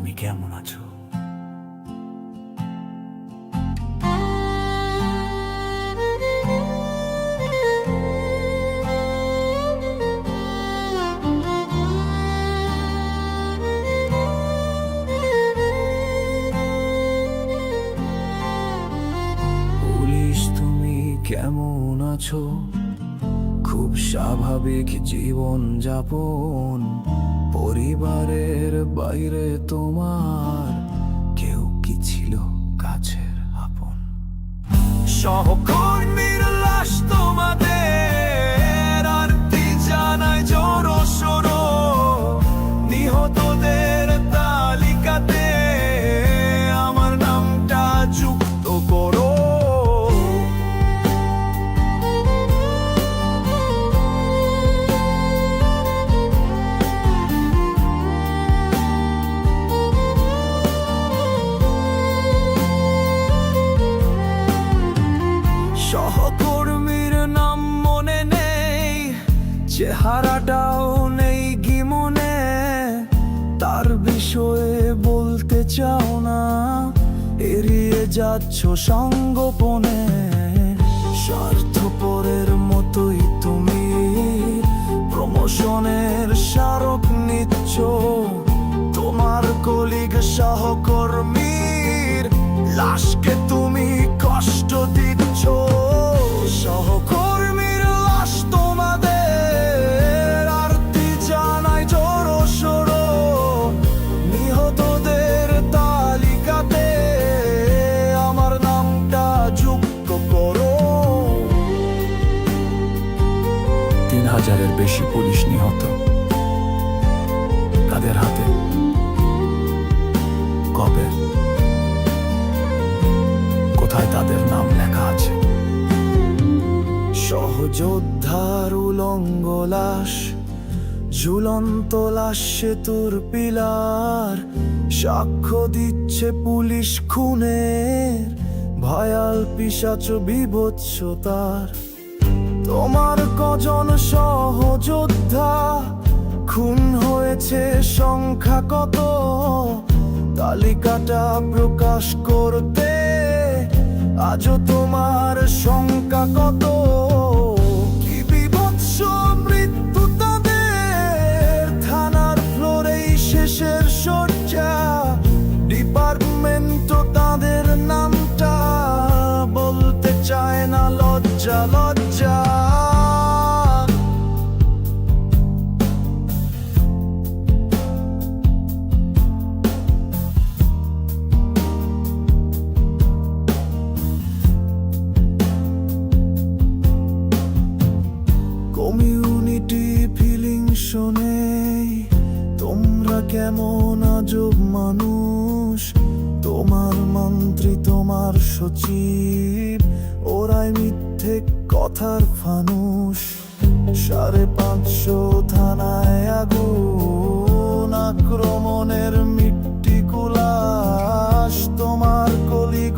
তুমি কেমন আছো? পুলিশ, তুমি কেমন আছো? খুব স্বাভাবিক জীবন যাপন। পরিবারের বাইরে তোমার কেউ কি ছিল কাছের আপন? সহকর্মীর লাশ তোমাদের আরতি জানায় জোরো সোরো। নিহতদের তালিকাতে আমার নামটা যুক্ত করো। সহকর্মীর নাম মনে নেই, চেহারাটাও নেই কি মনে। তার বিষয়ে বলতে চাও না, এড়িয়ে যাচ্ছ সঙ্গোপনে। স্বার্থপরের মতোই তুমি প্রমোশনের স্মারক নিচ্ছ। তোমার কলিগ সহকর্মীর লাশকে তুমি কষ্ট দিচ্ছ। সহকর্মীর লাশ তোমাদের আরতি জানায় জোরো সোরো। নিহতদের তালিকাতে আমার নামটা যুক্ত করো। 3000-এর বেশি পুলিশ নিহত, তাদের হাতে কবে, কোথায় তাদের নাম লেখা আছে? সহযোদ্ধার উলঙ্গ লাশ, ঝুলন্ত লাশ সেতুর পিলার। সাক্ষ্য দিচ্ছে পুলিশ খুনের, ভয়াল পিশাচ বিভৎসতার। তোমার কজন সহযোদ্ধা খুন হয়েছে, সংখ্যা কত? তালিকাটা প্রকাশ করতে আজও তোমার শঙ্কা কত? কি বিভৎস মৃত্যু তাদের, থানার ফ্লোরেই শেষের শয্যা। ডিপার্টমেন্টও তাদের নামটা বলতে চায় না, লজ্জা লজ্জা। কমিউনিটি ফিলিং শোনে, তোমরা কেমন আজব মানুষ। তোমার মন্ত্রী, তোমার সচিব, ওরাই মিথ্যে কথার ফানুষ। 550 থানায় আগুন, আক্রমণের মিট্টি কুলাস। তোমার কলিগ